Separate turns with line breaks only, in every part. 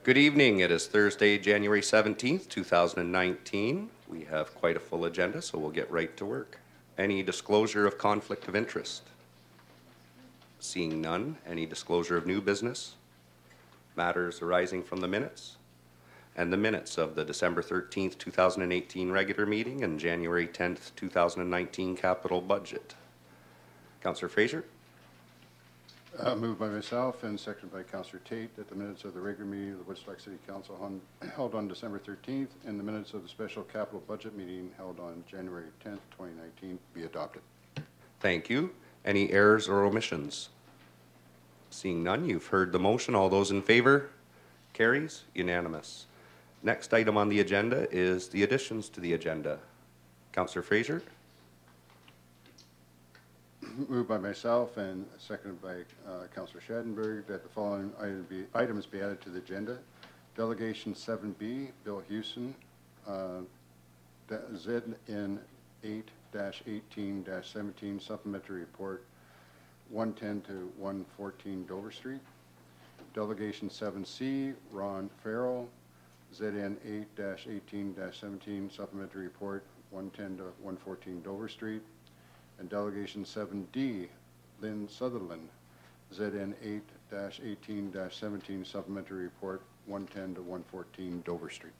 Good evening. It is Thursday, January 17th, 2019. We have quite a full agenda, so we'll get right to work. Any disclosure of conflict of interest? Seeing none. Any disclosure of new business? Matters arising from the minutes? And the minutes of the December 13th, 2018 regular meeting and January 10th, 2019 capital budget. Councillor Fraser?
Moved by myself and seconded by Councillor Tate that the minutes of the regular meeting of the Woodstock City Council held on December 13th and the minutes of the special capital budget meeting held on January 10th, 2019 be adopted.
Thank you. Any errors or omissions? Seeing none, you've heard the motion. All those in favor? Carries. Unanimous. Next item on the agenda is the additions to the agenda. Councillor Fraser?
Moved by myself and seconded by Councillor Schadenberg that the following items be added to the agenda. Delegation 7B, Bill Houston, ZN 8-18-17 Supplementary Report 110 to 114 Dover Street. Delegation 7C, Ron Farrell, ZN 8-18-17 Supplementary Report 110 to 114 Dover Street. And Delegation 7D, Lynn Sutherland, ZN 8-18-17 Supplementary Report 110 to 114 Dover Street.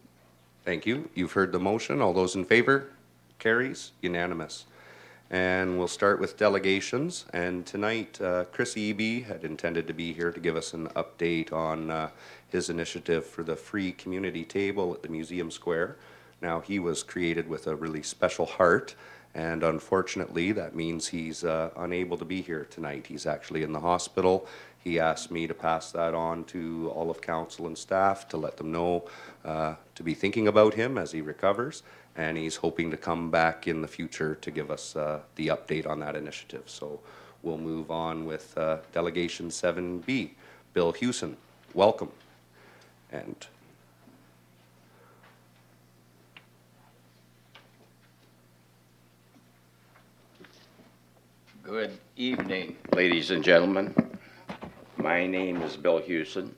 Thank you. You've heard the motion. All those in favor? Carries. Unanimous. And we'll start with delegations. And tonight, Chris Eby had intended to be here to give us an update on his initiative for the free community table at the Museum Square. Now, he was created with a really special heart, and unfortunately, that means he's unable to be here tonight. He's actually in the hospital. He asked me to pass that on to all of council and staff to let them know to be thinking about him as he recovers, and he's hoping to come back in the future to give us the update on that initiative. So we'll move on with Delegation 7B. Bill Houston, welcome. And
Good evening, ladies and gentlemen. My name is Bill Houston.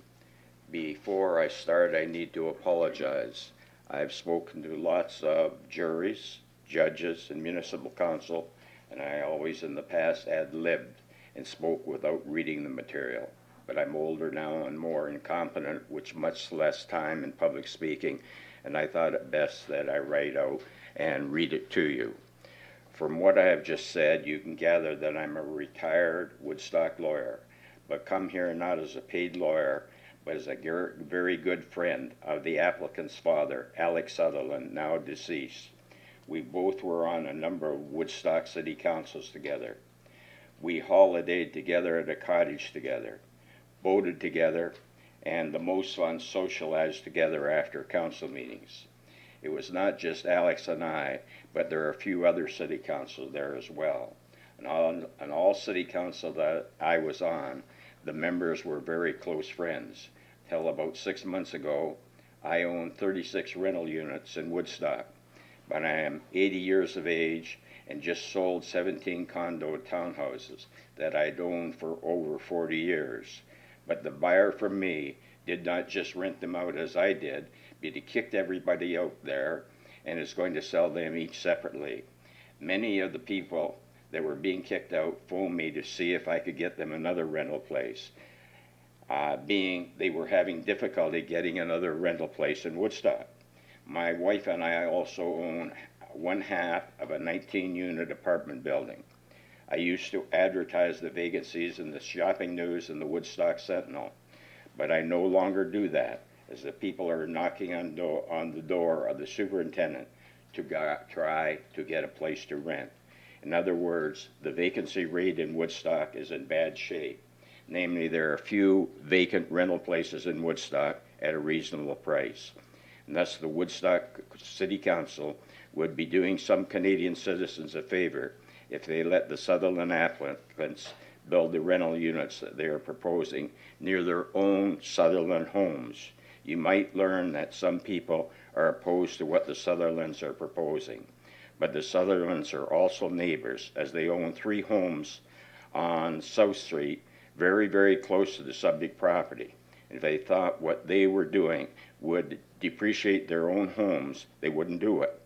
Before I start, I need to apologize. I've spoken to lots of juries, judges, and municipal council, and I always in the past ad-libbed and spoke without reading the material. But I'm older now and more incompetent, with much less time in public speaking, and I thought it best that I write out and read it to you. From what I have just said, you can gather that I'm a retired Woodstock lawyer, but come here not as a paid lawyer, but as a very good friend of the applicant's father, Alex Sutherland, now deceased. We both were on a number of Woodstock city councils together. We holidayed together at a cottage together, boated together, and the most fun socialized together after council meetings. It was not just Alex and I, but there are a few other city councils there as well. And on all city council that I was on, the members were very close friends. Till about 6 months ago, I owned 36 rental units in Woodstock, but I am 80 years of age and just sold 17 condo townhouses that I'd owned for over 40 years. But the buyer from me did not just rent them out as I did, but he kicked everybody out there and is going to sell them each separately. Many of the people that were being kicked out phoned me to see if I could get them another rental place, being they were having difficulty getting another rental place in Woodstock. My wife and I also own one half of a 19-unit apartment building. I used to advertise the vacancies in the shopping news and the Woodstock Sentinel, but I no longer do that, as the people are knocking on the door of the superintendent to try to get a place to rent. In other words, the vacancy rate in Woodstock is in bad shape. Namely, there are a few vacant rental places in Woodstock at a reasonable price. And thus the Woodstock City Council would be doing some Canadian citizens a favor if they let the Sutherland applicants build the rental units that they are proposing near their own Sutherland homes. You might learn that some people are opposed to what the Sutherlands are proposing, but the Sutherlands are also neighbors, as they own 3 homes on South Street, very, very close to the subject property. If they thought what they were doing would depreciate their own homes, they wouldn't do it.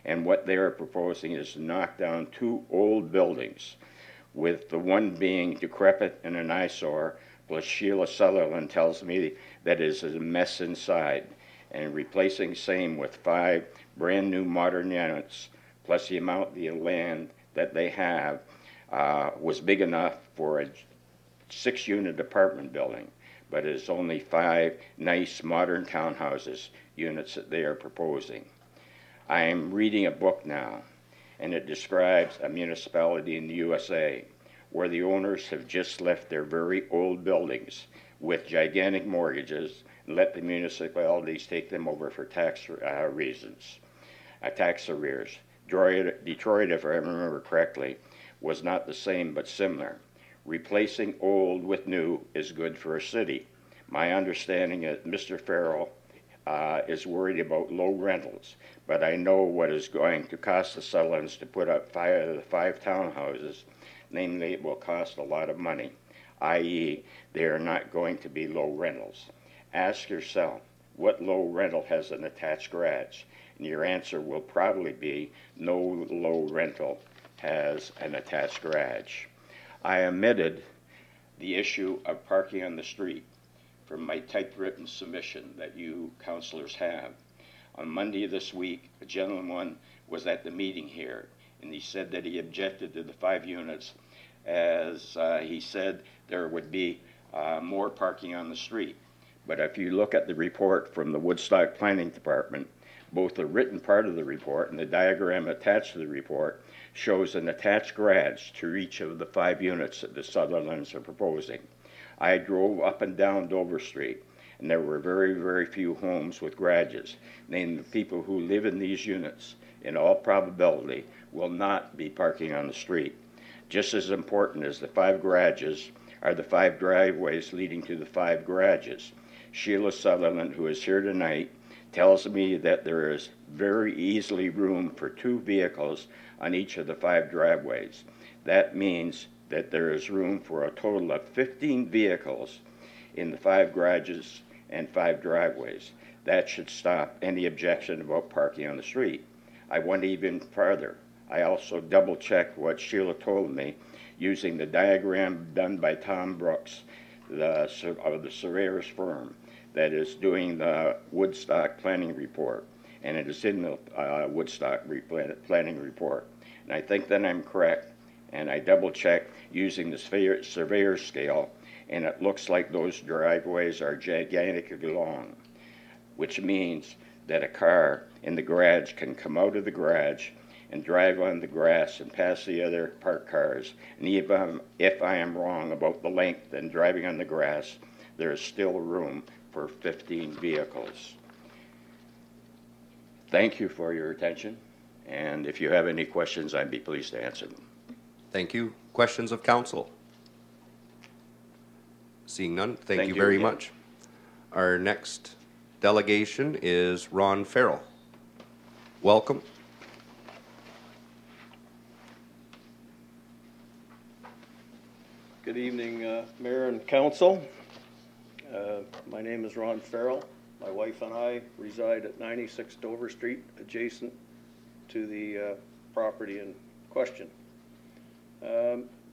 And what they are proposing is to knock down 2 old buildings, with the one being decrepit and an eyesore, plus Sheila Sutherland tells me that it is a mess inside, and replacing same with 5 brand new modern units, plus the amount of the land that they have was big enough for a 6-unit apartment building, but it is only 5 nice modern townhouses units that they are proposing. I am reading a book now, and it describes a municipality in the USA where the owners have just left their very old buildings with gigantic mortgages and let the municipalities take them over for tax reasons, tax arrears. Detroit, if I remember correctly, was not the same but similar. Replacing old with new is good for a city. My understanding is Mr. Farrell is worried about low rentals, but I know what is going to cost the Sutherlands to put up 5 townhouses. Namely, it will cost a lot of money, i.e., they are not going to be low rentals. Ask yourself, what low rental has an attached garage? And your answer will probably be no low rental has an attached garage. I omitted the issue of parking on the street from my typewritten submission that you councilors have. On Monday of this week, a gentleman was at the meeting here, and he said that he objected to the 5 units as he said there would be more parking on the street. But if you look at the report from the Woodstock Planning Department, both the written part of the report and the diagram attached to the report shows an attached garage to each of the 5 units that the Sutherlands are proposing. I drove up and down Dover Street, and there were very, very few homes with garages. Namely, the people who live in these units, in all probability, will not be parking on the street. Just as important as the 5 garages are the 5 driveways leading to the 5 garages. Sheila Sutherland, who is here tonight, tells me that there is very easily room for 2 vehicles on each of the 5 driveways. That means that there is room for a total of 15 vehicles in the 5 garages and 5 driveways. That should stop any objection about parking on the street. I went even farther. I also double-checked what Sheila told me using the diagram done by Tom Brooks of the surveyor's firm that is doing the Woodstock planning report, and it is in the Woodstock planning report. And I think that I'm correct, and I double-checked using the surveyor scale, and it looks like those driveways are gigantically long, which means that a car in the garage can come out of the garage and drive on the grass and pass the other parked cars. And even if I am wrong about the length and driving on the grass, there is still room for 15 vehicles. Thank you for your attention, and if you have any questions, I'd be pleased to answer them.
Thank you. Questions of council? Seeing none, thank you
you
very
again.
much. Our next delegation is Ron Farrell. Welcome.
Good evening, Mayor and Council. My name is Ron Farrell. My wife and I reside at 96 Dover Street, adjacent to the property in question.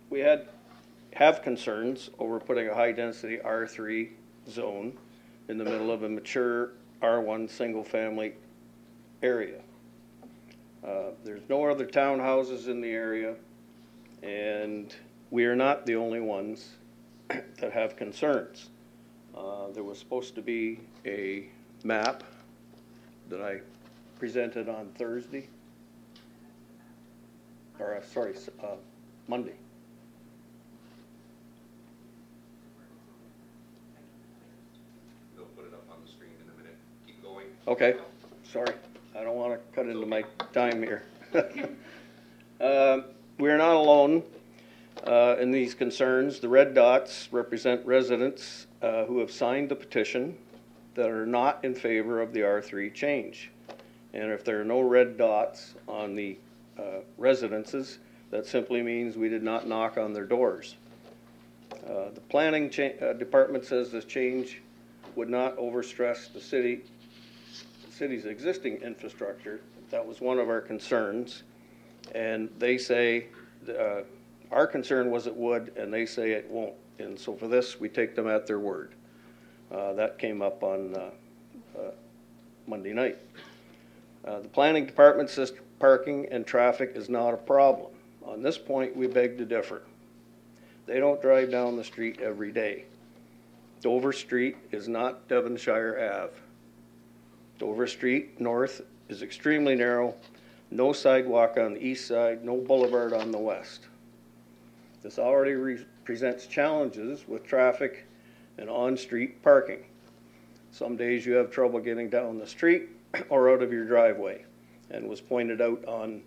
We have concerns over putting a high-density R3 zone in the middle of a mature R1 single-family area. There's no other townhouses in the area, and we are not the only ones that have concerns. There was supposed to be a map that I presented on Thursday, or Monday.
They'll put it up on the screen in a minute. Keep going.
Okay, sorry, I don't want to cut into my time here. We're not alone in these concerns. The red dots represent residents who have signed the petition that are not in favor of the R3 change. And if there are no red dots on the residences, that simply means we did not knock on their doors. The planning department says this change would not overstress the city's existing infrastructure. That was one of our concerns. And they say, our concern was it would, and they say it won't. And so for this, we take them at their word. That came up on Monday night. The planning department says parking and traffic is not a problem. On this point, we beg to differ. They don't drive down the street every day. Dover Street is not Devonshire Ave. Dover Street North is extremely narrow, no sidewalk on the east side, no boulevard on the west. This already presents challenges with traffic and on-street parking. Some days you have trouble getting down the street or out of your driveway. And it was pointed out on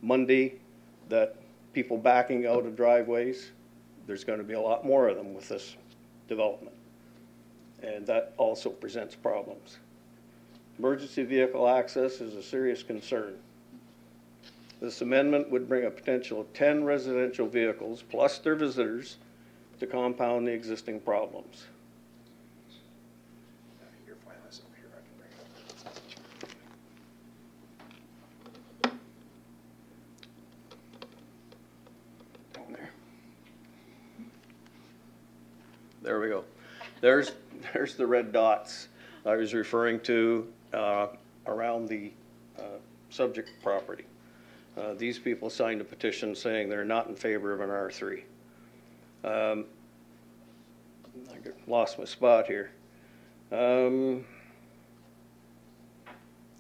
Monday that people backing out of driveways, there's going to be a lot more of them with this development. And that also presents problems. Emergency vehicle access is a serious concern. This amendment would bring a potential of 10 residential vehicles plus their visitors to compound the existing problems.
Your file is up here, I can bring it up.
Down there. There we go. There's the red dots I was referring to around the subject property. These people signed a petition saying they're not in favor of an R3. I lost my spot here. Yeah,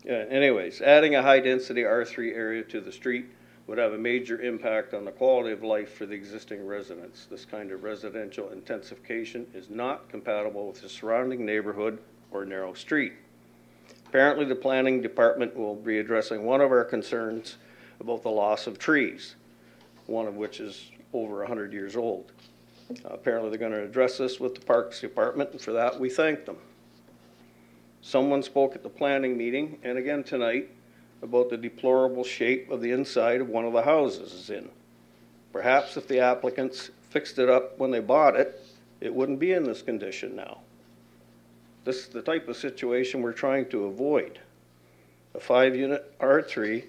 anyways, adding a high-density R3 area to the street would have a major impact on the quality of life for the existing residents. This kind of residential intensification is not compatible with the surrounding neighborhood or narrow street. Apparently, the planning department will be addressing one of our concerns about the loss of trees, one of which is over 100 years old. Apparently, they're going to address this with the Parks Department, and for that, we thank them. Someone spoke at the planning meeting, and again tonight, about the deplorable shape of the inside of one of the houses is in. Perhaps if the applicants fixed it up when they bought it, it wouldn't be in this condition now. This is the type of situation we're trying to avoid. A 5-unit R3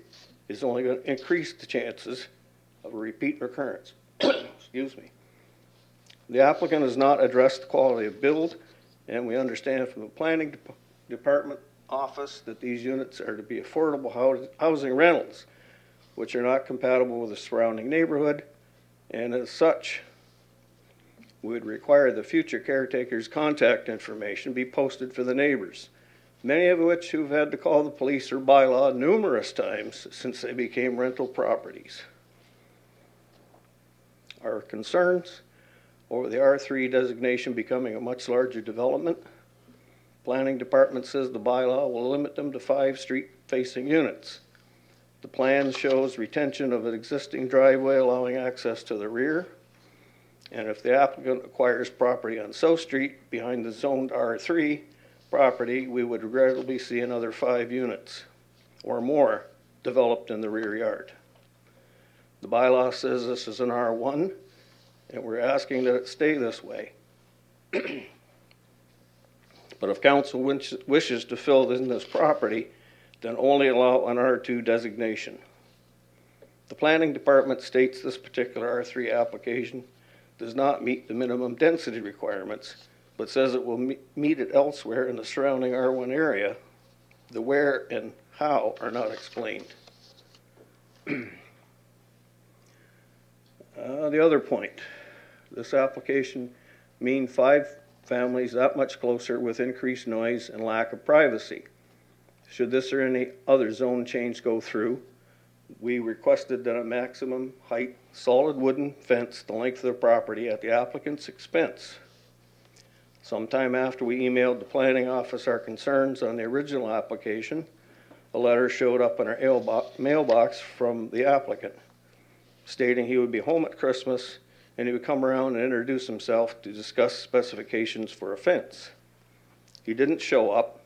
is only going to increase the chances of a repeat recurrence. Excuse me. The applicant has not addressed the quality of build, and we understand from the planning department office that these units are to be affordable housing rentals, which are not compatible with the surrounding neighborhood, and as such, would require the future caretaker's contact information be posted for the neighbors, many of which who've had to call the police or bylaw numerous times since they became rental properties. Our concerns over the R3 designation becoming a much larger development. Planning department says the bylaw will limit them to 5 street-facing units. The plan shows retention of an existing driveway allowing access to the rear. And if the applicant acquires property on South Street behind the zoned R3 property, we would regrettably see another 5 units or more developed in the rear yard. The bylaw says this is an R1, and we're asking that it stay this way. But if council wishes to fill in this property, then only allow an R2 designation. The planning department states this particular R3 application does not meet the minimum density requirements, but says it will meet it elsewhere in the surrounding R1 area. The where and how are not explained. The other point, this application means 5 families that much closer with increased noise and lack of privacy. Should this or any other zone change go through, we requested that a maximum height solid wooden fence the length of the property at the applicant's expense. Sometime after we emailed the planning office our concerns on the original application, a letter showed up in our mailbox from the applicant stating he would be home at Christmas and he would come around and introduce himself to discuss specifications for a fence. He didn't show up,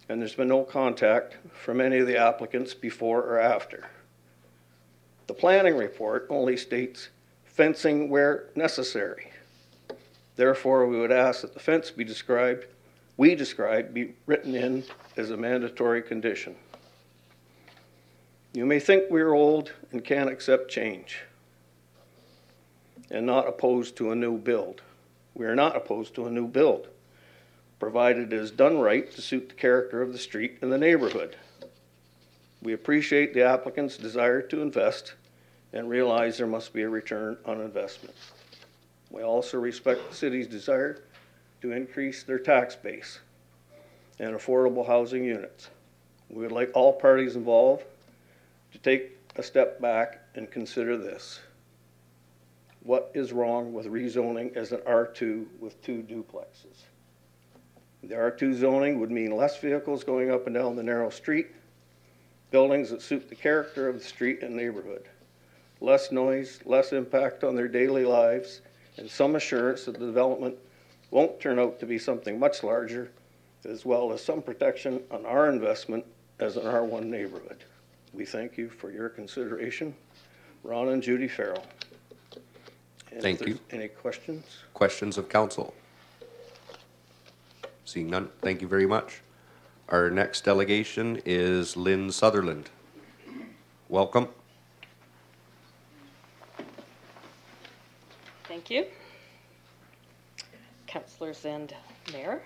and there's been no contact from any of the applicants before or after. The planning report only states fencing where necessary. Therefore, we would ask that the fence be described we describe be written in as a mandatory condition. You may think we're old and can't accept change and not opposed to a new build. We are not opposed to a new build, provided it is done right to suit the character of the street and the neighborhood. We appreciate the applicant's desire to invest and realize there must be a return on investment. We also respect the city's desire to increase their tax base and affordable housing units. We would like all parties involved to take a step back and consider this. What is wrong with rezoning as an R2 with 2 duplexes? The R2 zoning would mean less vehicles going up and down the narrow street, buildings that suit the character of the street and neighborhood, less noise, less impact on their daily lives, and some assurance that the development won't turn out to be something much larger, as well as some protection on our investment as an R1 neighborhood. We thank you for your consideration. Ron and Judy Farrell. And
Thank
if there's
you.
any questions?
Questions of council? Seeing none, thank you very much. Our next delegation is Lynn Sutherland. Welcome.
Thank you. Councillors and Mayor.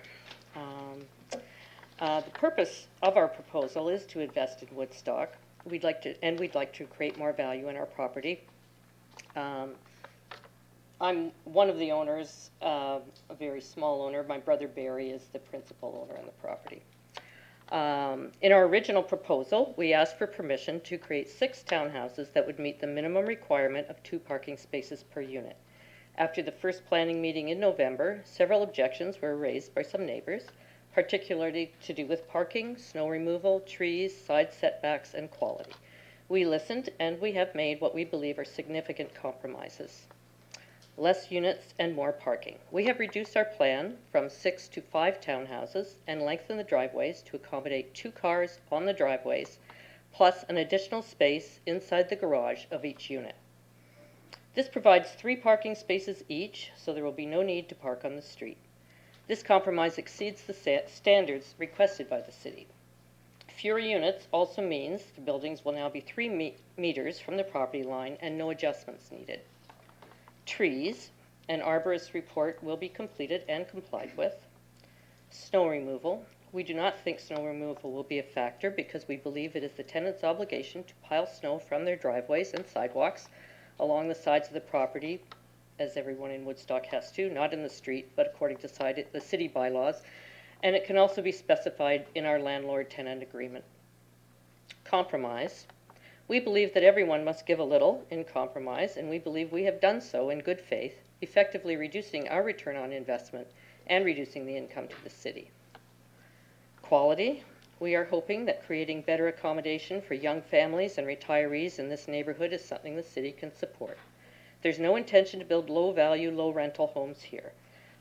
The purpose of our proposal is to invest in Woodstock. We'd like to create more value in our property. I'm one of the owners, a very small owner. My brother Barry is the principal owner on the property. In our original proposal, we asked for permission to create 6 townhouses that would meet the minimum requirement of 2 parking spaces per unit. After the first planning meeting in November, several objections were raised by some neighbors, particularly to do with parking, snow removal, trees, side setbacks, and quality. We listened, and we have made what we believe are significant compromises. Less units and more parking. We have reduced our plan from 6 to 5 townhouses and lengthened the driveways to accommodate 2 cars on the driveways, plus an additional space inside the garage of each unit. This provides 3 parking spaces each, so there will be no need to park on the street. This compromise exceeds the standards requested by the city. Fewer units also means the buildings will now be 3 meters from the property line and no adjustments needed. Trees, an arborist report will be completed and complied with. Snow removal. We do not think snow removal will be a factor because we believe it is the tenant's obligation to pile snow from their driveways and sidewalks along the sides of the property, as everyone in Woodstock has to, not in the street, but according to the city bylaws, and it can also be specified in our landlord-tenant agreement. Compromise. We believe that everyone must give a little in compromise, and we believe we have done so in good faith, effectively reducing our return on investment and reducing the income to the city. Quality. We are hoping that creating better accommodation for young families and retirees in this neighborhood is something the city can support. There's no intention to build low-value, low-rental homes here.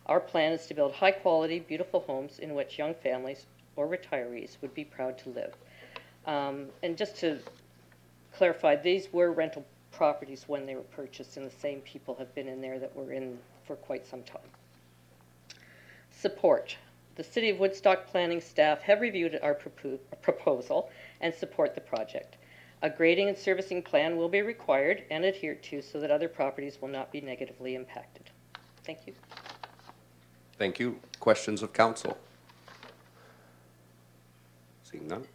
Our plan is to build high-quality, beautiful homes in which young families or retirees would be proud to live. And just to clarify, these were rental properties when they were purchased, and the same people have been in there that were in for quite some time. Support. The City of Woodstock planning staff have reviewed our proposal and support the project. A grading and servicing plan will be required and adhered to so that other properties will not be negatively impacted. Thank you.
Thank you. Questions of council? Seeing none.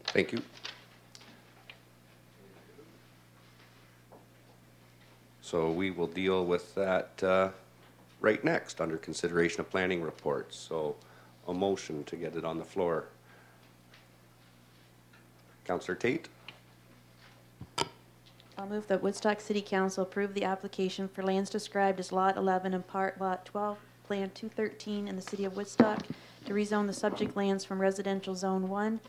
Thank you. So we will deal with that right next under consideration of planning reports. So a motion to get it on the floor. Councillor Tate?
I'll move that Woodstock City Council approve the application for lands described as Lot 11 and Part Lot 12, Plan 213 in the City of Woodstock to rezone the subject lands from Residential Zone 1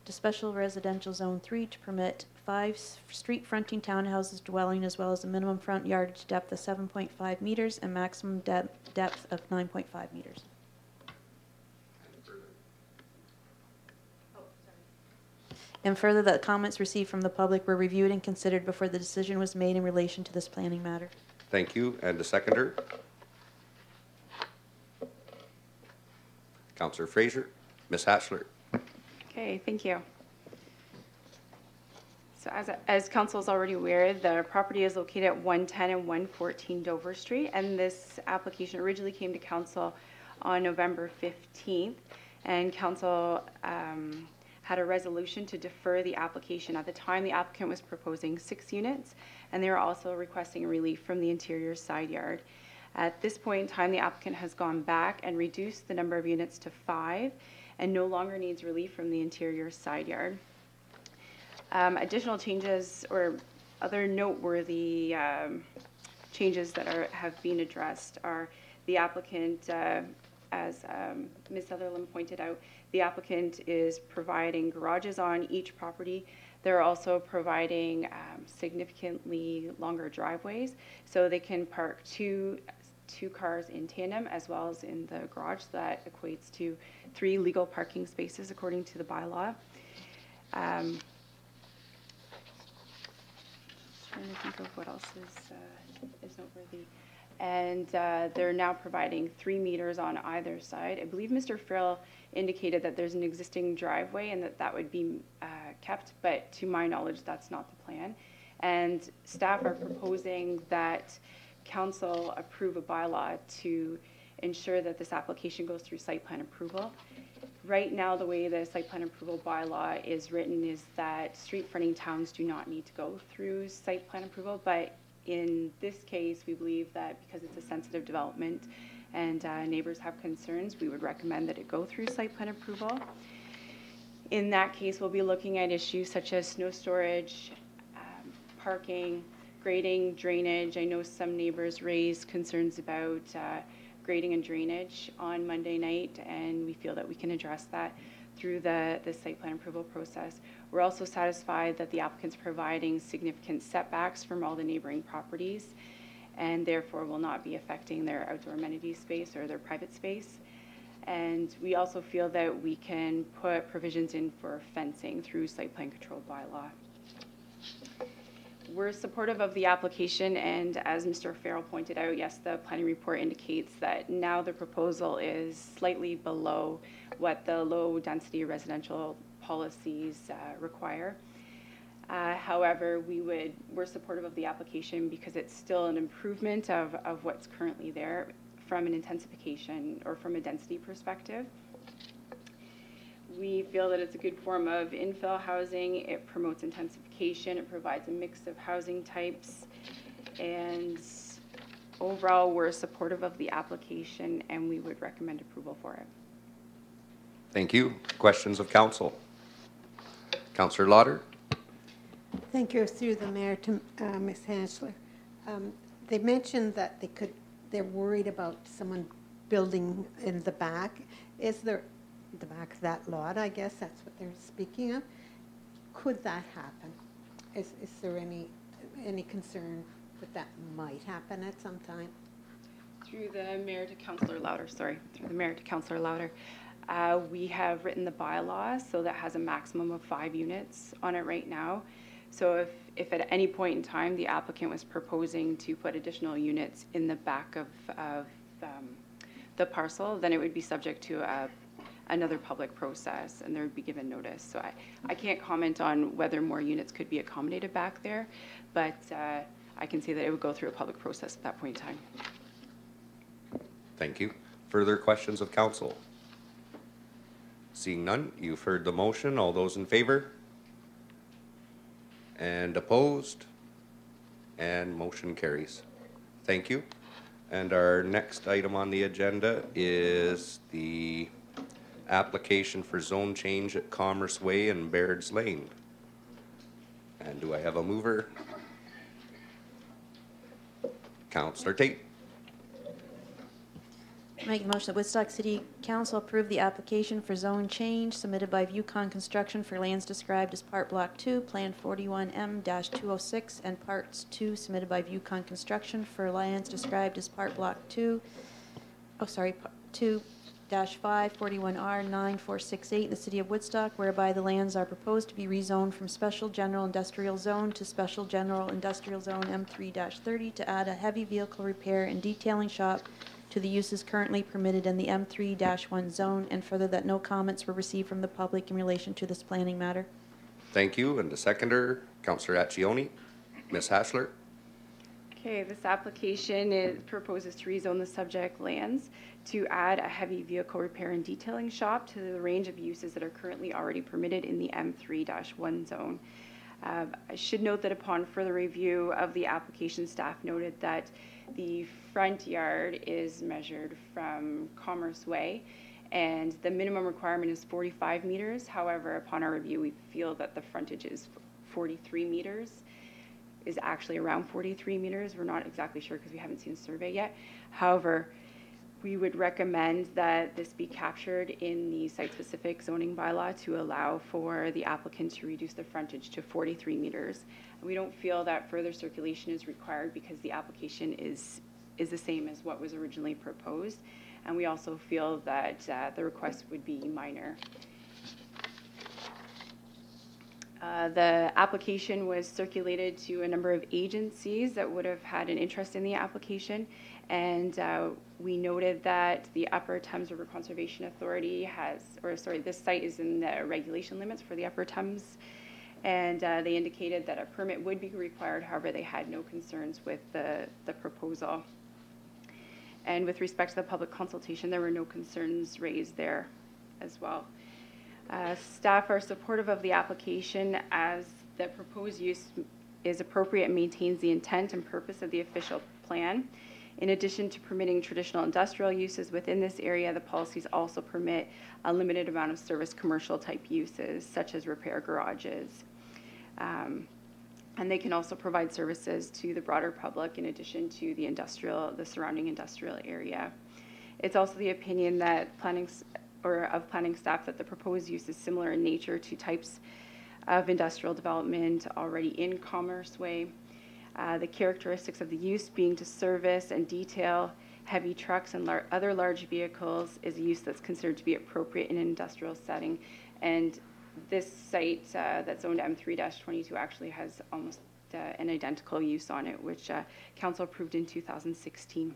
to Special Residential Zone 3 to permit 5 street-fronting townhouses dwelling as well as a minimum front yardage depth of 7.5 meters and maximum depth of 9.5 meters. And further, that comments received from the public were reviewed and considered before the decision was made in relation to this planning matter.
Thank you. And the seconder? Councillor Fraser. Ms. Hatchler.
Okay, thank you. So as council is already aware, the property is located at 110 and 114 Dover Street, and this application originally came to council on November 15th, and council had a resolution to defer the application. At the time, the applicant was proposing 6 units, and they were also requesting relief from the interior side yard. At this point in time, the applicant has gone back and reduced the number of units to 5, and no longer needs relief from the interior side yard. Additional changes or other noteworthy changes that have been addressed are the applicant, as Ms. Sutherland pointed out, the applicant is providing garages on each property. They're also providing significantly longer driveways, so they can park two cars in tandem as well as in the garage. So that equates to 3 legal parking spaces according to the bylaw. Trying to think of what else is noteworthy. And they're now providing 3 meters on either side. I believe Mr. Farrell indicated that there's an existing driveway and that would be kept, but to my knowledge, that's not the plan. And staff are proposing that council approve a bylaw to ensure that this application goes through site plan approval. Right now, the way the site plan approval bylaw is written is that street fronting towns do not need to go through site plan approval, but in this case, we believe that because it's a sensitive development and neighbors have concerns, we would recommend that it go through site plan approval. In that case, we'll be looking at issues such as snow storage, parking, grading, drainage. I know some neighbors raised concerns about grading and drainage on Monday night, and we feel that we can address that through the site plan approval process. We're also satisfied that the applicant's providing significant setbacks from all the neighboring properties, and therefore will not be affecting their outdoor amenity space or their private space. And we also feel that we can put provisions in for fencing through site plan control bylaw. We're supportive of the application, and as Mr. Farrell pointed out, yes, the planning report indicates that now the proposal is slightly below what the low density residential policies require. However, we're supportive of the application because it's still an improvement of what's currently there from an intensification or from a density perspective. We feel that it's a good form of infill housing. It promotes intensification. It provides a mix of housing types. And overall, we're supportive of the application and we would recommend approval for it.
Thank you. Questions of council? Councillor Lauder.
Thank you. Through the mayor to Ms. Hanschler. They mentioned that they're worried about someone building in the back. Is there the back of that lot, I guess that's what they're speaking of? Could that happen? Is there any concern that might happen at some time?
Through the mayor to Councillor Lauder, we have written the bylaw, so that has a maximum of 5 units on it right now. So if at any point in time the applicant was proposing to put additional units in the back of the parcel, then it would be subject to another public process and there would be given notice. So I can't comment on whether more units could be accommodated back there, but I can say that it would go through a public process at that point in time.
Thank you. Further questions of council? Seeing none, you've heard the motion. All those in favor? And opposed? And motion carries. Thank you. And our next item on the agenda is the application for zone change at Commerce Way and Baird's Lane. And do I have a mover? Councillor Tate.
Make a motion that Woodstock City Council approve the application for zone change submitted by Viewcon Construction for lands described as Part Block 2, Plan 41M-206, and Parts 2 submitted by Viewcon Construction for lands described as Part Block 2, 2-5, 41R 9468 in the City of Woodstock, whereby the lands are proposed to be rezoned from Special General Industrial Zone to Special General Industrial Zone M3-30 to add a heavy vehicle repair and detailing shop to the uses currently permitted in the M3-1 zone, and further that no comments were received from the public in relation to this planning matter.
Thank you. And the seconder, Councillor Accioni. Ms. Hassler.
Okay, this application proposes to rezone the subject lands to add a heavy vehicle repair and detailing shop to the range of uses that are currently already permitted in the M3-1 zone. I should note that upon further review of the application, staff noted that the front yard is measured from Commerce Way, and the minimum requirement is 45 meters. However, upon our review, we feel that the frontage is 43 meters. Is actually around 43 meters. We're not exactly sure because we haven't seen a survey yet. However, we would recommend that this be captured in the site-specific zoning bylaw to allow for the applicant to reduce the frontage to 43 meters. And we don't feel that further circulation is required because the application is the same as what was originally proposed. And we also feel that the request would be minor. The application was circulated to a number of agencies that would have had an interest in the application, and we noted that the Upper Thames River Conservation Authority this site is in the regulation limits for the Upper Thames, and they indicated that a permit would be required. However, they had no concerns with the proposal. And with respect to the public consultation, there were no concerns raised there as well. Staff are supportive of the application as the proposed use is appropriate and maintains the intent and purpose of the official plan. In addition to permitting traditional industrial uses within this area, the policies also permit a limited amount of service commercial type uses, such as repair garages. And they can also provide services to the broader public in addition to the surrounding industrial area. It's also the opinion that planning staff that the proposed use is similar in nature to types of industrial development already in Commerce Way. The characteristics of the use being to service and detail heavy trucks and other large vehicles is a use that's considered to be appropriate in an industrial setting. And this site that's zoned M3-22 actually has almost an identical use on it, which Council approved in 2016.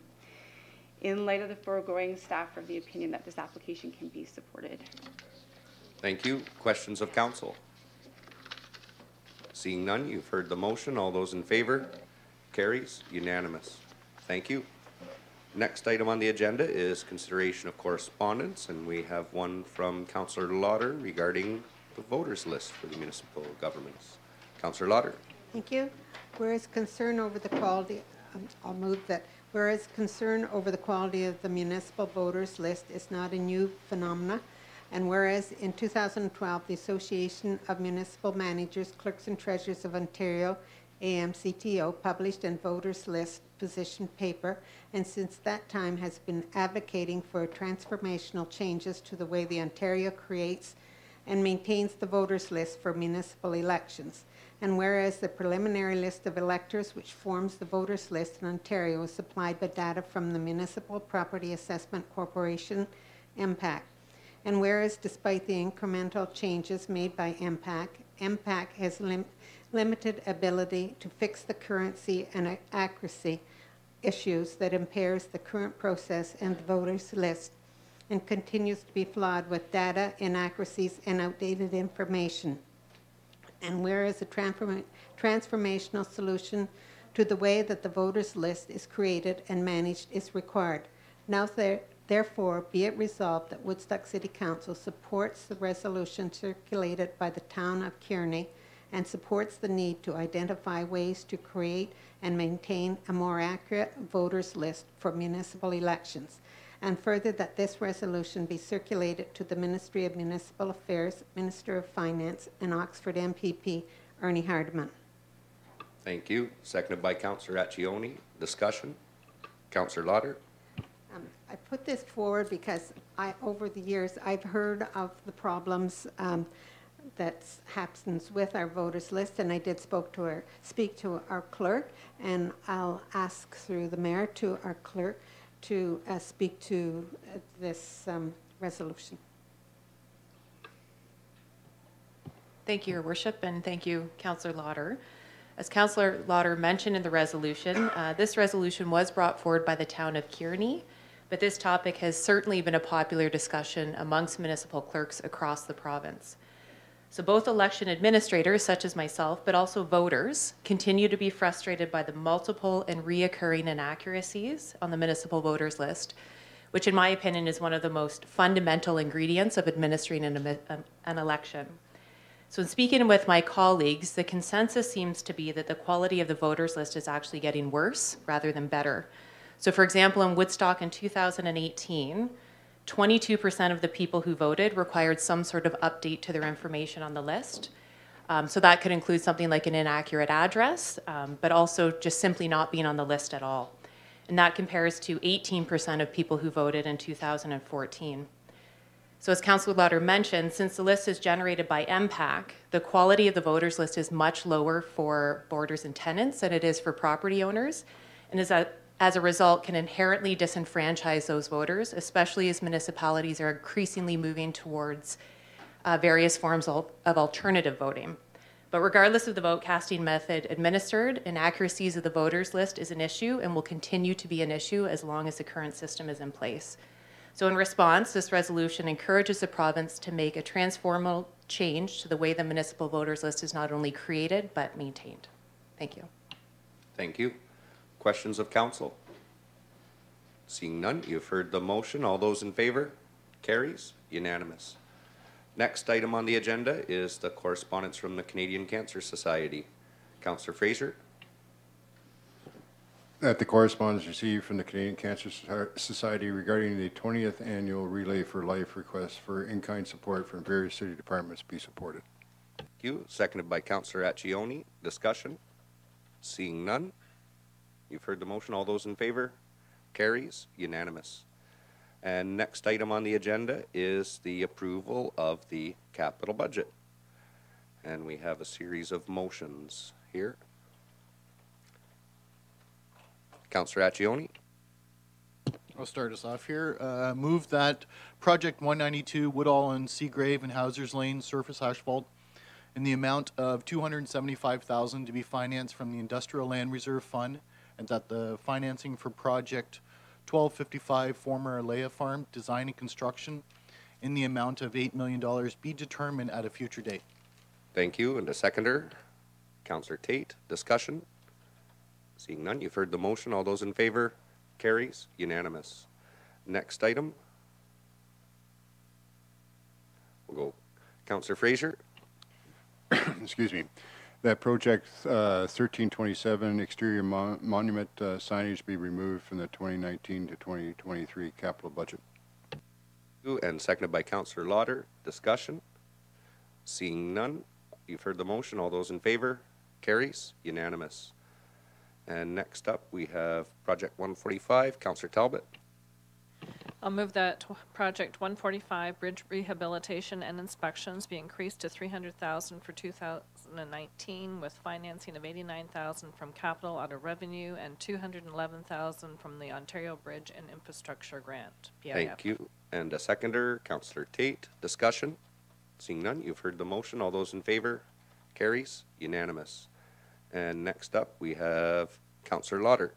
In light of the foregoing, staff are of the opinion that this application can be supported.
Thank you. Questions of council? Seeing none, you've heard the motion. All those in favor? Carries. Unanimous. Thank you. Next item on the agenda is consideration of correspondence, and we have one from Councillor Lauder regarding the voters list for the municipal governments. Councillor Lauder.
Thank you. Whereas concern over the quality, I'll move that. Whereas concern over the quality of the municipal voters list is not a new phenomena, and whereas in 2012 the Association of Municipal Managers, Clerks and Treasurers of Ontario, AMCTO, published a voters list position paper, and since that time has been advocating for transformational changes to the way the Ontario creates and maintains the voters list for municipal elections. And whereas the preliminary list of electors which forms the voters list in Ontario is supplied by data from the Municipal Property Assessment Corporation, MPAC. And whereas despite the incremental changes made by MPAC has limited ability to fix the currency and accuracy issues that impairs the current process and the voters list, and continues to be flawed with data inaccuracies and outdated information. And whereas a transformational solution to the way that the voters list is created and managed is required. Now therefore be it resolved that Woodstock City Council supports the resolution circulated by the town of Kearney and supports the need to identify ways to create and maintain a more accurate voters list for municipal elections. And further, that this resolution be circulated to the Ministry of Municipal Affairs, Minister of Finance, and Oxford MPP Ernie Hardeman.
Thank you. Seconded by Councillor Accioni. Discussion. Councillor Lauder.
I put this forward because over the years I've heard of the problems that happens with our voters list, and I did speak to our clerk, and I'll ask through the mayor to our clerk to speak to this resolution.
Thank you, Your Worship, and thank you, Councillor Lauder. As Councillor Lauder mentioned in the resolution, this resolution was brought forward by the town of Kearney but this topic has certainly been a popular discussion amongst municipal clerks across the province. So both election administrators, such as myself, but also voters, continue to be frustrated by the multiple and reoccurring inaccuracies on the municipal voters list, which in my opinion is one of the most fundamental ingredients of administering an election. So in speaking with my colleagues, the consensus seems to be that the quality of the voters list is actually getting worse rather than better. So for example, in Woodstock in 2018, 22% of the people who voted required some sort of update to their information on the list. So that could include something like an inaccurate address, but also just simply not being on the list at all. And that compares to 18% of people who voted in 2014. So as Councillor Lauder mentioned, since the list is generated by MPAC, the quality of the voters list is much lower for boarders and tenants than it is for property owners, and as a result can inherently disenfranchise those voters, especially as municipalities are increasingly moving towards various forms of alternative voting. But regardless of the vote casting method administered, inaccuracies of the voters list is an issue and will continue to be an issue as long as the current system is in place. So in response, this resolution encourages the province to make a transformational change to the way the municipal voters list is not only created, but maintained. Thank you.
Thank you. Questions of council? Seeing none, you've heard the motion. All those in favor? Carries. Unanimous. Next item on the agenda is the correspondence from the Canadian Cancer Society. Councillor Fraser.
That the correspondence received from the Canadian Cancer Society regarding the 20th Annual Relay for Life request for in-kind support from various city departments be supported.
Thank you. Seconded by Councillor Accioni. Discussion? Seeing none, you've heard the motion. All those in favor? Carries. Unanimous. And next item on the agenda is the approval of the capital budget. And we have a series of motions here. Councillor Accioni.
I'll start us off here. Move that Project 192 Woodall and Seagrave and Hausers Lane surface asphalt in the amount of $275,000 to be financed from the Industrial Land Reserve Fund, and that the financing for Project 1255 former Alea Farm design and construction in the amount of $8 million be determined at a future date.
Thank you. And a seconder, Councillor Tate. Discussion? Seeing none, you've heard the motion. All those in favor? Carries. Unanimous. Next item. We'll go Councillor Fraser.
Excuse me. That project 1327 exterior monument signage be removed from the 2019 to 2023 capital budget.
And seconded by Councillor Lauder. Discussion? Seeing none, you've heard the motion. All those in favor? Carries. Unanimous. And next up, we have Project 145. Councillor Talbot.
I'll move that Project 145 bridge rehabilitation and inspections be increased to $300,000 for 2019, with financing of $89,000 from capital out of revenue and $211,000 from the Ontario Bridge and Infrastructure Grant. PIF.
Thank you. And a seconder, Councillor Tate. Discussion? Seeing none, you've heard the motion. All those in favor? Carries. Unanimous. And next up, we have Councillor Lauder.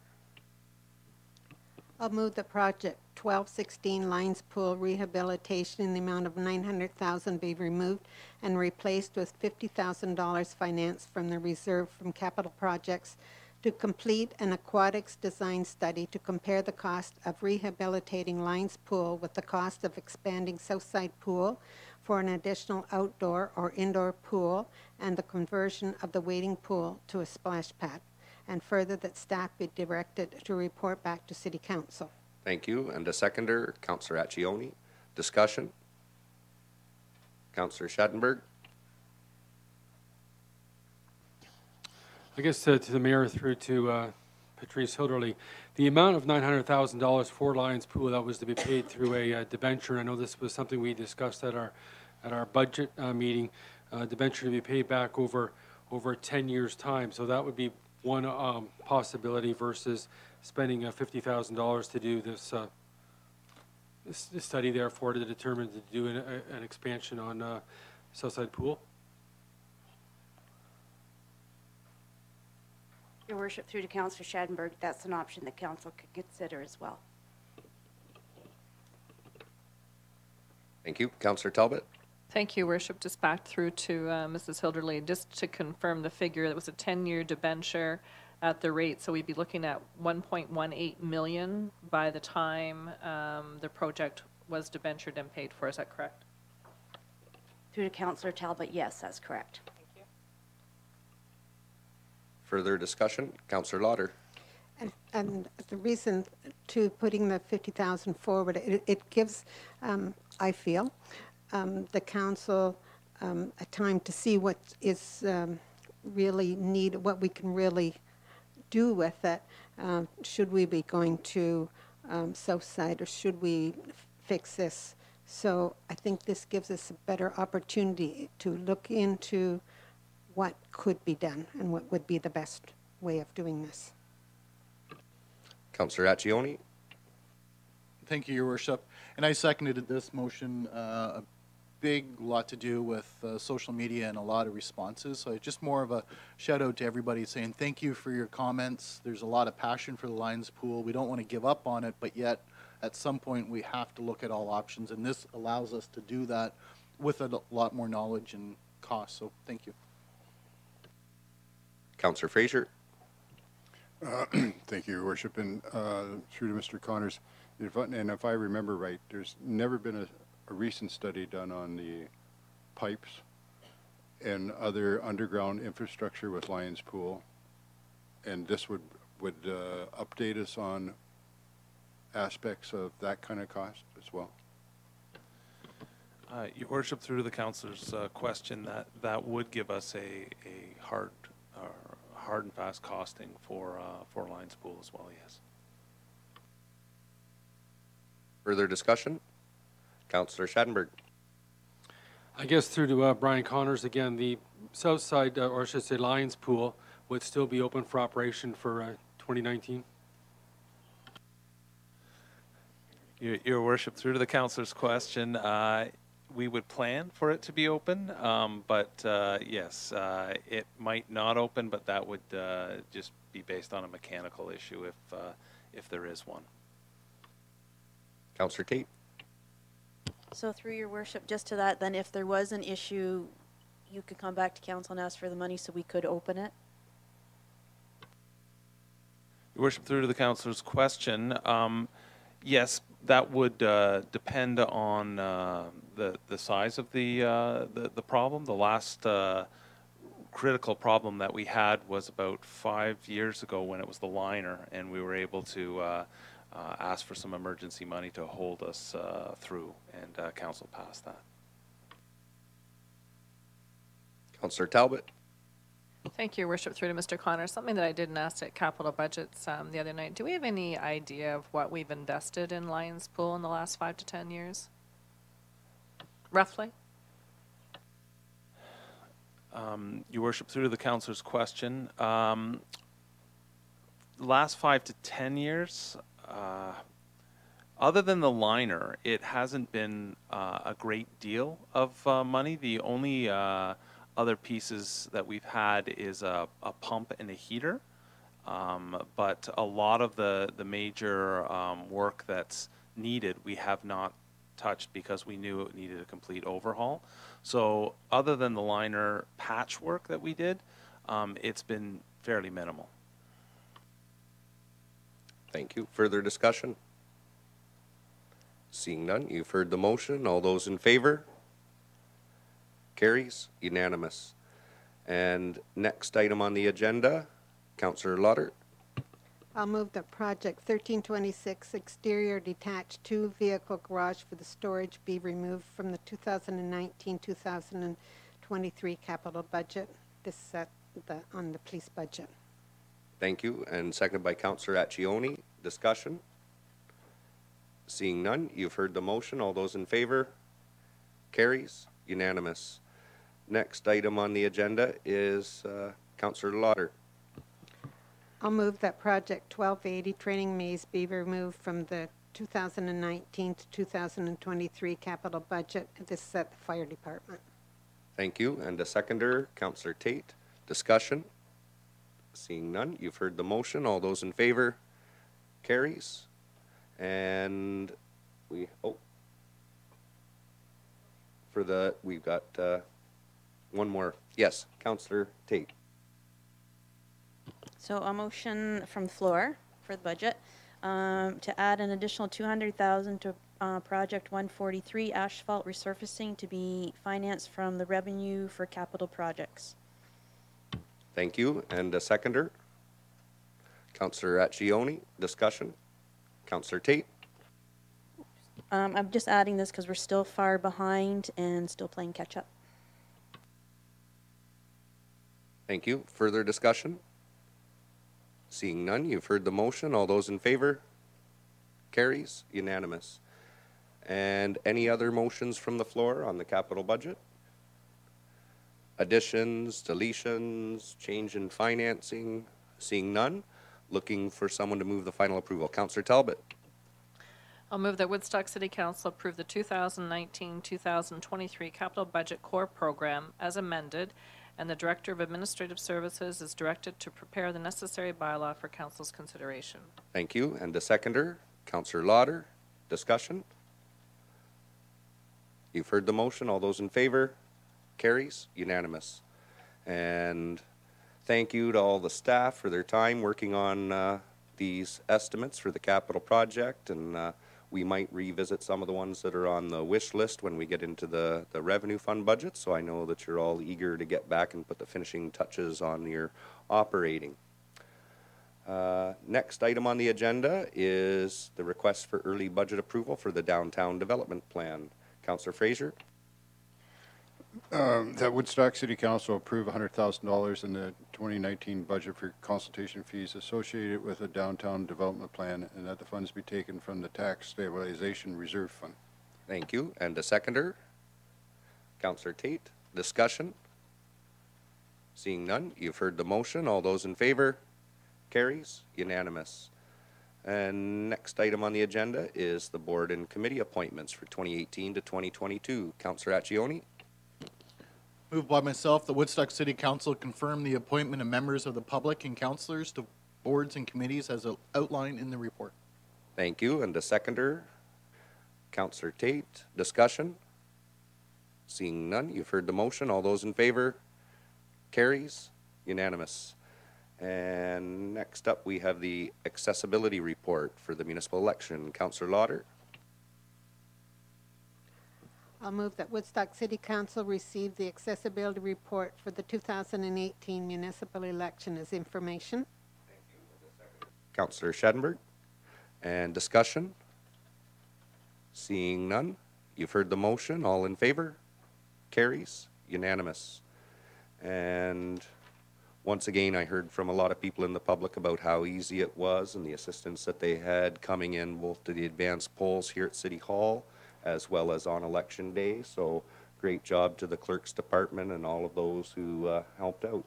I'll move the project 1216 Lions Pool rehabilitation in the amount of $900,000 be removed and replaced with $50,000 financed from the reserve from capital projects to complete an aquatics design study to compare the cost of rehabilitating Lions Pool with the cost of expanding Southside Pool for an additional outdoor or indoor pool and the conversion of the wading pool to a splash pad. And further, that staff be directed to report back to City Council.
Thank you. And a seconder, Councillor Accioni. Discussion? Councillor Schattenberg.
I guess to the mayor through to Patrice Hilderly, the amount of $900,000 for Lions Pool that was to be paid through a debenture. I know this was something we discussed at our budget meeting. Debenture to be paid back over 10 years' time. So that would be one possibility versus spending $50,000 to do this study, therefore, to determine to do an expansion on Southside Pool.
Your Worship, through to Councillor Schattenberg, that's an option that Council could consider as well.
Thank you. Councillor Talbot?
Thank you, Worship. Just back through to Mrs. Hilderly, just to confirm the figure, that was a 10-year debenture at the rate, so we'd be looking at 1.18 million by the time the project was debentured and paid for. Is that correct?
Through to Councillor Talbot, yes, that's correct.
Further discussion? Councillor Lauder?
And the reason to putting the 50,000 forward, it gives, I feel, the council a time to see what is really needed, what we can really do with it. Should we be going to south side, or should we fix this? So I think this gives us a better opportunity to look into what could be done and what would be the best way of doing this.
Councillor Accioni?
Thank you, Your Worship. And I seconded this motion. A big lot to do with social media and a lot of responses. So it's just more of a shout out to everybody saying thank you for your comments. There's a lot of passion for the Lions Pool. We don't want to give up on it, but yet at some point we have to look at all options. And this allows us to do that with a lot more knowledge and cost. So thank you.
Councillor Fraser?
Thank you, Your Worship. And through to Mr. Connors, if I remember right, there's never been a recent study done on the pipes and other underground infrastructure with Lions Pool. And this would update us on aspects of that kind of cost as well.
Your Worship, through to the councillor's question, that would give us a hard and fast costing for Lions Pool as well, yes.
Further discussion? Councillor Schattenberg?
I guess through to Brian Connors again, the south side, or I should say Lions Pool, would still be open for operation for 2019?
Your Worship, through to the councillor's question, we would plan for it to be open, but yes, it might not open, but that would just be based on a mechanical issue if there is one.
Councillor Tate?
So through your worship, just to that, then if there was an issue, you could come back to council and ask for the money so we could open it?
Your Worship, through to the councillor's question, yes, that would depend on the size of the problem. The last critical problem that we had was about 5 years ago when it was the liner, and we were able to ask for some emergency money to hold us through, and council passed that.
Councillor Talbot?
Thank you, Your Worship. Through to Mr. Connor. Something that I didn't ask at capital budgets the other night. Do we have any idea of what we've invested in Lions Pool in the last 5 to 10 years? Roughly?
Your Worship, through to the councillor's question, last 5 to 10 years, other than the liner, it hasn't been a great deal of money. The only other pieces that we've had is a pump and a heater, but a lot of the major work that's needed we have not touched because we knew it needed a complete overhaul. So other than the liner patchwork that we did, it's been fairly minimal.
Thank you. Further discussion? Seeing none, you've heard the motion. All those in favor? Carries. Unanimous. And next item on the agenda, Councillor Lauder.
I'll move that project 1326 exterior detached 2-vehicle garage for the storage be removed from the 2019-2023 capital budget. This is on the police budget.
Thank you. And seconded by Councillor Accioni. Discussion? Seeing none, you've heard the motion. All those in favor? Carries. Unanimous. Next item on the agenda is Councillor Lauder.
I'll move that project 1280 training maze be removed from the 2019 to 2023 capital budget. This is at the fire department.
Thank you. And a seconder, Councillor Tate. Discussion? Seeing none, you've heard the motion. All those in favor? Carries. And for the, we've got one more. Yes, Councillor Tate.
So a motion from the floor for the budget to add an additional 200,000 to project 143 asphalt resurfacing to be financed from the revenue for capital projects.
Thank you. And a seconder? Councillor Accioni, discussion. Councillor Tate.
I'm just adding this because we're still far behind and still playing catch up.
Thank you. Further discussion? Seeing none, you've heard the motion. All those in favor? Carries. Unanimous. And any other motions from the floor on the capital budget? Additions, deletions, change in financing? Seeing none, looking for someone to move the final approval. Councillor Talbot.
I'll move that Woodstock City Council approve the 2019-2023 Capital Budget Core Program as amended, and the Director of Administrative Services is directed to prepare the necessary bylaw for Council's consideration.
Thank you. And the seconder, Councillor Lauder. Discussion? You've heard the motion. All those in favor? Carries. Unanimous. And thank you to all the staff for their time working on these estimates for the capital project, and we might revisit some of the ones that are on the wish list when we get into the revenue fund budget, so I know that you're all eager to get back and put the finishing touches on your operating. Next item on the agenda is the request for early budget approval for the downtown development plan. Councillor Fraser.
That Woodstock City Council approve $100,000 in the 2019 budget for consultation fees associated with the downtown development plan, and that the funds be taken from the tax stabilization reserve fund.
Thank you. And a seconder, Councillor Tate. Discussion? Seeing none, you've heard the motion. All those in favor? Carries. Unanimous. And next item on the agenda is the board and committee appointments for 2018 to 2022. Councillor Accioni.
Moved by myself, the Woodstock City Council confirm the appointment of members of the public and councillors to boards and committees as outlined in the report.
Thank you. And a seconder, Councillor Tate. Discussion? Seeing none, you've heard the motion. All those in favor? Carries. Unanimous. And next up, we have the accessibility report for the municipal election. Councillor Lauder.
I'll move that Woodstock City Council receive the accessibility report for the 2018 municipal election as information.
Councillor Schettenberg. And discussion? Seeing none, you've heard the motion. All in favor? Carries. Unanimous. And once again, I heard from a lot of people in the public about how easy it was and the assistance that they had coming in both to the advanced polls here at City Hall as well as on election day. So great job to the clerk's department and all of those who helped out.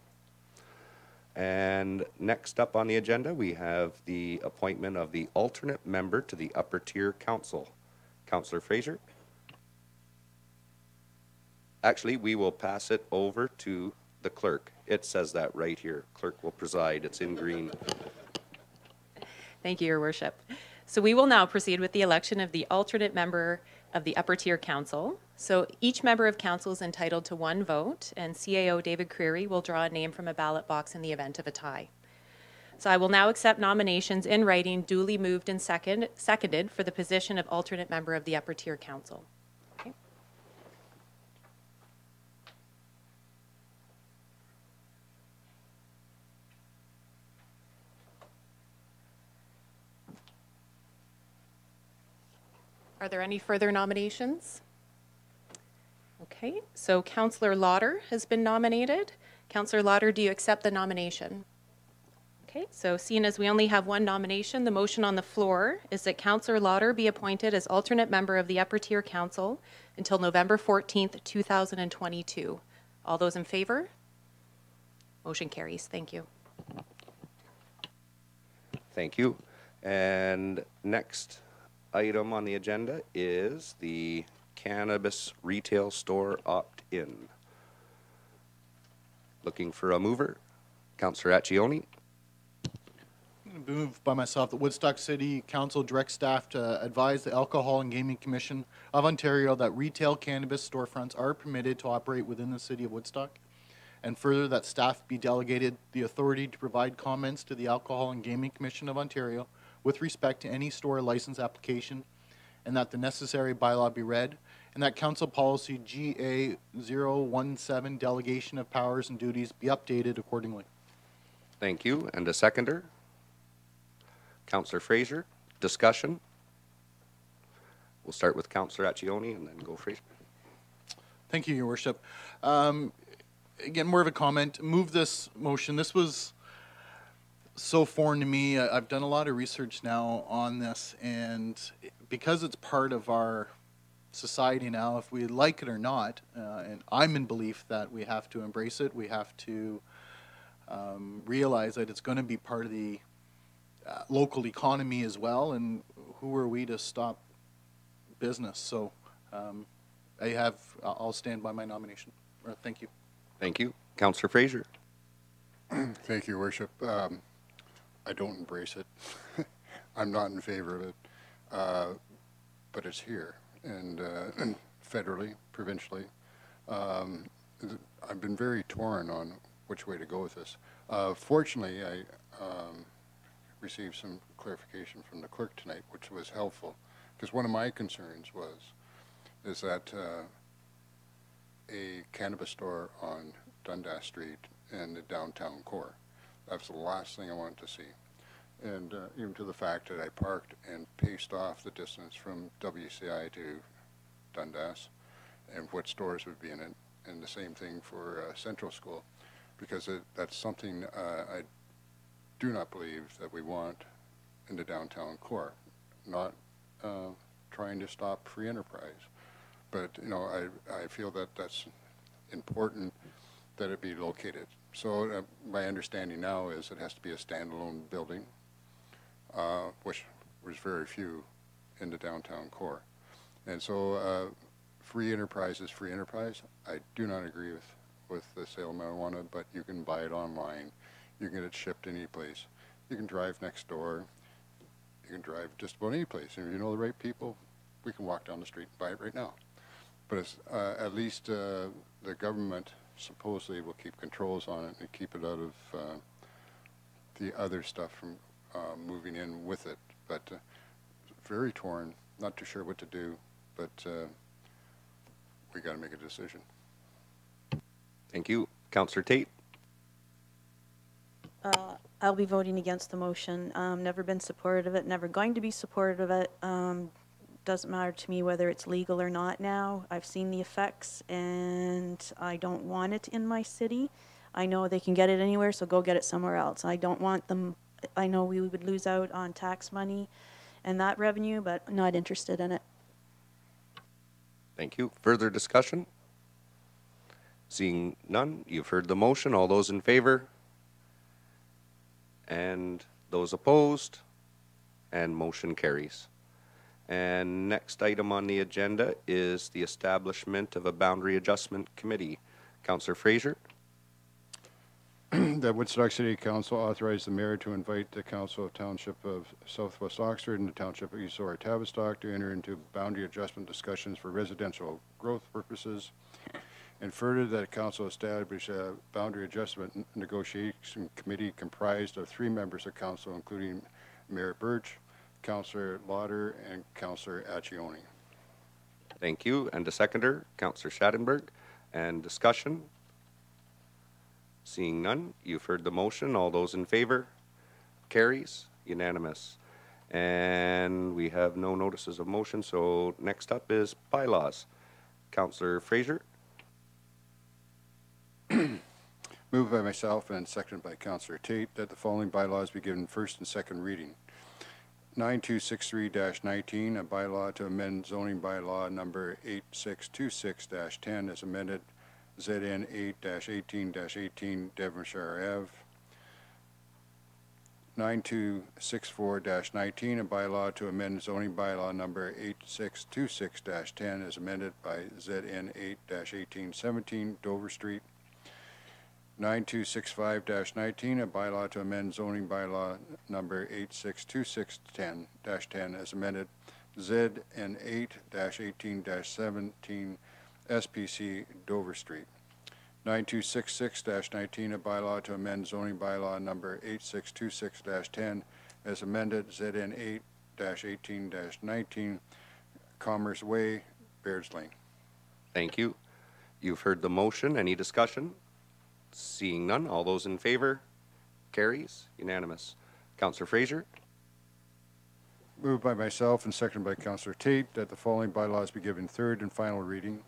And next up on the agenda, we have the appointment of the alternate member to the Upper Tier Council. Councillor Fraser. Actually, we will pass it over to the clerk. It says that right here. Clerk will preside. It's in green.
Thank you, Your Worship. So we will now proceed with the election of the alternate member of the Upper Tier Council. So each member of council is entitled to one vote, and CAO David Creary will draw a name from a ballot box in the event of a tie. So I will now accept nominations in writing duly moved and seconded for the position of alternate member of the Upper Tier Council. Okay. Are there any further nominations? Okay, so Councillor Lauder has been nominated. Councillor Lauder, do you accept the nomination? Okay, so seeing as we only have one nomination, the motion on the floor is that Councillor Lauder be appointed as alternate member of the Upper Tier Council until November 14th, 2022. All those in favor? Motion carries. Thank you.
Thank you. And next item on the agenda is the cannabis retail store opt-in. Looking for a mover. Councillor Accioni.
moved by myself that Woodstock City Council direct staff to advise the Alcohol and Gaming Commission of Ontario that retail cannabis storefronts are permitted to operate within the city of Woodstock. And further, that staff be delegated the authority to provide comments to the Alcohol and Gaming Commission of Ontario with respect to any store license application, and that the necessary bylaw be read, and that Council Policy GA017 delegation of powers and duties be updated accordingly.
Thank you. And a seconder? Councillor Fraser. Discussion? We'll start with Councillor Accioni and then go Fraser.
Thank you, Your Worship. Again, more of a comment. Move this motion. This was so foreign to me. I've done a lot of research now on this, and because it's part of our society now, if we like it or not, and I'm in belief that we have to embrace it, we have to realize that it's going to be part of the local economy as well, and who are we to stop business? So I'll stand by my nomination. Thank you.
Thank you. Councillor Fraser.
Thank you, Your Worship. I don't embrace it. I'm not in favor of it, but it's here, and federally, provincially. I've been very torn on which way to go with this. Fortunately, I received some clarification from the clerk tonight, which was helpful, because one of my concerns is that a cannabis store on Dundas Street in the downtown core. That's the last thing I wanted to see. And even to the fact that I parked and paced off the distance from WCI to Dundas and what stores would be in it, and the same thing for Central School, because that's something I do not believe that we want in the downtown core. Not trying to stop free enterprise, but I feel that that's important that it be located. So my understanding now is it has to be a standalone building, which was very few in the downtown core. And so free enterprise is free enterprise. I do not agree with the sale of marijuana, but you can buy it online. You can get it shipped any place. You can drive next door. You can drive just about any place. And if you know the right people, we can walk down the street and buy it right now. But it's, at least the government supposedly will keep controls on it and keep it out of the other stuff from moving in with it. But very torn, not too sure what to do, but we got to make a decision.
Thank you. Councillor Tate.
I'll be voting against the motion. Never been supportive of it, never going to be supportive of it. Doesn't matter to me whether it's legal or not now. I've seen the effects, and I don't want it in my city. I know they can get it anywhere, so go get it somewhere else. I don't want them. I know we would lose out on tax money and that revenue, but not interested in it.
Thank you. Further discussion? Seeing none, you've heard the motion. All those in favor? And those opposed? And motion carries. And next item on the agenda is the establishment of a boundary adjustment committee. Councillor Fraser.
That Woodstock City Council authorize the mayor to invite the Council of Township of Southwest Oxford and the Township of East Lower Tavistock to enter into boundary adjustment discussions for residential growth purposes, and further that Council establish a boundary adjustment negotiation committee comprised of 3 members of Council, including Mayor Birch, Councillor Lauder, and Councillor Accioni.
Thank you. And a seconder, Councillor Schattenberg. And discussion? Seeing none, you've heard the motion. All those in favor? Carries. Unanimous. And we have no notices of motion, so next up is bylaws. Councillor Fraser.
Moved by myself and seconded by Councillor Tate that the following bylaws be given first and second reading. 9263-19, a bylaw to amend zoning bylaw number 8626-10 as amended ZN 8-18-18 Devonshire Ave. 9264-19, a bylaw to amend zoning bylaw number 8626-10 as amended by ZN 8-1817 Dover Street. 9265-19, a bylaw to amend zoning bylaw number 862610-10 as amended, ZN 8-18-17 SPC Dover Street. 9266-19, a bylaw to amend zoning bylaw number 8626-10 as amended, ZN 8-18-19 Commerce Way, Beards Lane.
Thank you. You've heard the motion. Any discussion? Seeing none, all those in favor? Carries. Unanimous. Councillor Fraser?
Moved by myself and seconded by Councillor Tate that the following bylaws be given third and final reading.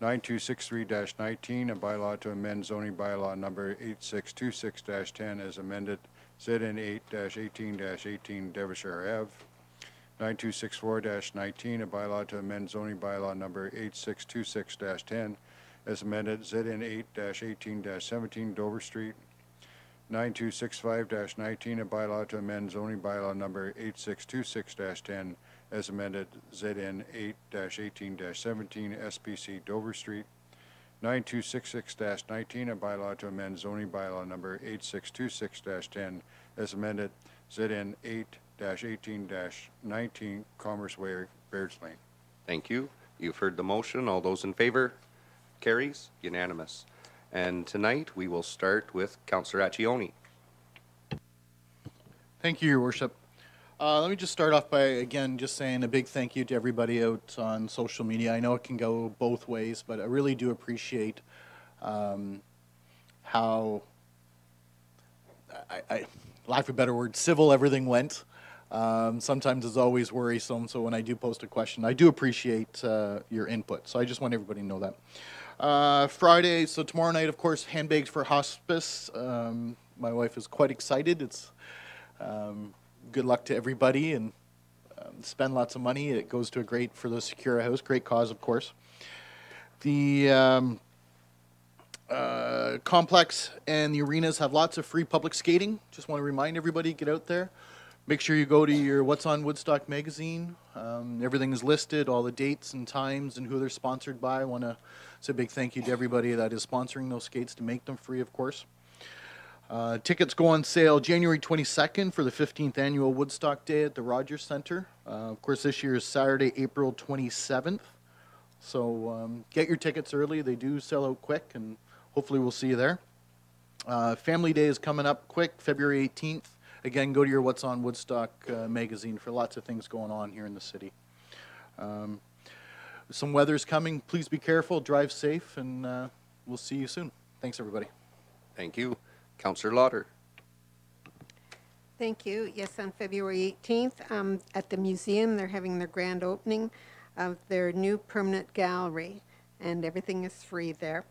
9263-19, a bylaw to amend zoning bylaw number 8626-10 as amended, ZN 8-18-18 Devonshire Ave. 9264-19, a bylaw to amend zoning bylaw number 8626-10 as amended, ZN 8-18-17 Dover Street. 9265-19, a bylaw to amend zoning bylaw number 8626-10 as amended, ZN 8-18-17 SPC Dover Street. 9266-19, a bylaw to amend zoning bylaw number 8626-10 as amended, ZN 8-18-19 Commerce Way, Beards Lane.
Thank you. You've heard the motion. All those in favor? Carries. Unanimous. And tonight, we will start with Councillor Accioni.
Thank you, Your Worship. Let me just start off by, again, just saying a big thank you to everybody out on social media. I know it can go both ways, but I really do appreciate how, lack of a better word, civil everything went. Sometimes it's always worrisome, so when I do post a question, I do appreciate your input. So I just want everybody to know that. Friday, so tomorrow night, of course, handbags for hospice. My wife is quite excited. It's good luck to everybody, and spend lots of money. It goes to for the Secure House, great cause, of course. The complex and the arenas have lots of free public skating. Just want to remind everybody, get out there. Make sure you go to your What's on Woodstock magazine. Everything is listed, all the dates and times and who they're sponsored by. I want to say a big thank you to everybody that is sponsoring those skates to make them free, of course. Tickets go on sale January 22nd for the 15th annual Woodstock Day at the Rogers Center. Of course, this year is Saturday, April 27th. So get your tickets early. They do sell out quick, and hopefully we'll see you there. Family Day is coming up quick, February 18th. Again, go to your What's on Woodstock magazine for lots of things going on here in the city. Some weather's coming. Please be careful, drive safe, and we'll see you soon. Thanks, everybody.
Thank you. Councillor Lauder.
Thank you. Yes, on February 18th, at the museum, they're having their grand opening of their new permanent gallery, and everything is free there.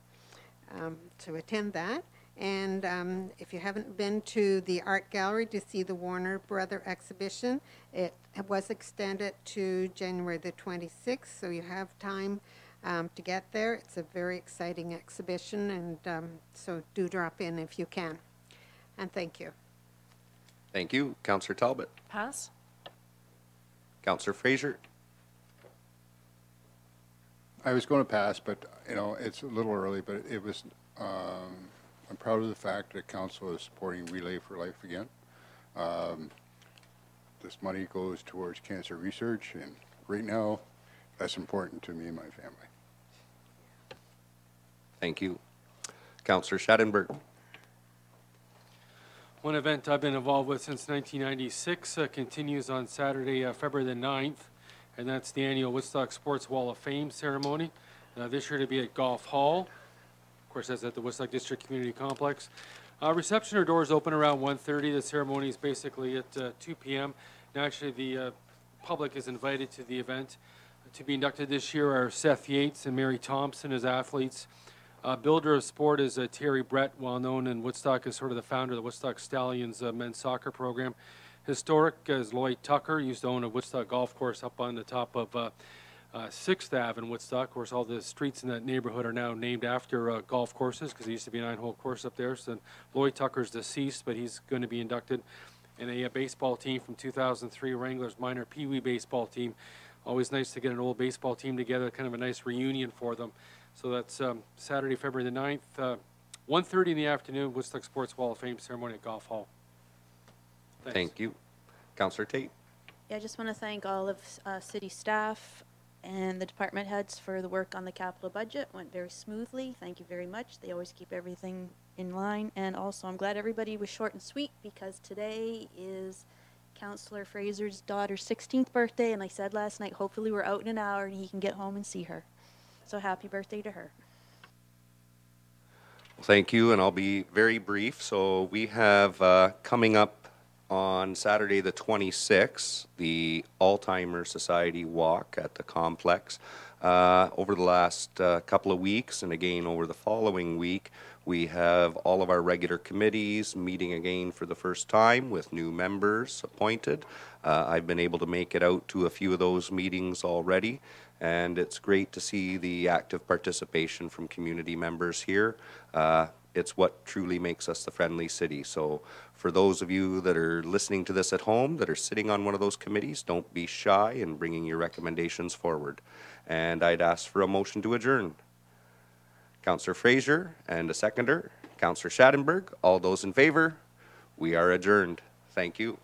To attend that. And if you haven't been to the art gallery to see the Warner Brother exhibition, it was extended to January the 26th, so you have time to get there. It's a very exciting exhibition, and so do drop in if you can. And thank you.
Thank you. Councillor Talbot.
Pass.
Councillor Fraser.
I was going to pass, but, you know, it's a little early, but it was, I'm proud of the fact that council is supporting Relay for Life again. This money goes towards cancer research, and right now, that's important to me and my family.
Thank you. Councillor Schattenberg.
One event I've been involved with since 1996 continues on Saturday, February the 9th, and that's the annual Woodstock Sports Wall of Fame ceremony. This year to be at Golf Hall. Of course, that's at the Woodstock District Community Complex. Reception or doors open around 1:30. The ceremony is basically at 2 p.m. And actually, the public is invited to the event. To be inducted this year are Seth Yates and Mary Thompson as athletes. Builder of sport is Terry Brett, well known in Woodstock as sort of the founder of the Woodstock Stallions men's soccer program. Historic is Lloyd Tucker, used to own a Woodstock golf course up on the top of 6th Ave in Woodstock. Of course, all the streets in that neighborhood are now named after golf courses because there used to be a 9-hole course up there. So Lloyd Tucker's deceased, but he's going to be inducted. And a baseball team from 2003, Wranglers minor Pee Wee baseball team. Always nice to get an old baseball team together, kind of a nice reunion for them. So that's Saturday, February the 9th, 1:30 in the afternoon, Woodstock Sports Wall of Fame ceremony at Golf Hall. Thanks.
Thank you. Councillor Tate.
Yeah, I just want to thank all of city staff and the department heads for the work on the capital budget. Went very smoothly. Thank you very much. They always keep everything in line. And also, I'm glad everybody was short and sweet because today is Councillor Fraser's daughter's 16th birthday. And I said last night, hopefully we're out in an hour and he can get home and see her. So happy birthday to her.
Thank you, and I'll be very brief. So we have coming up on Saturday the 26th, the Alzheimer's Society Walk at the complex. Over the last couple of weeks, and again over the following week, we have all of our regular committees meeting again for the first time with new members appointed. I've been able to make it out to a few of those meetings already, and it's great to see the active participation from community members here. It's what truly makes us the friendly city. So for those of you that are listening to this at home, that are sitting on one of those committees, don't be shy in bringing your recommendations forward. And I'd ask for a motion to adjourn. Councillor Fraser and a seconder, Councillor Schattenberg. All those in favor? We are adjourned. Thank you.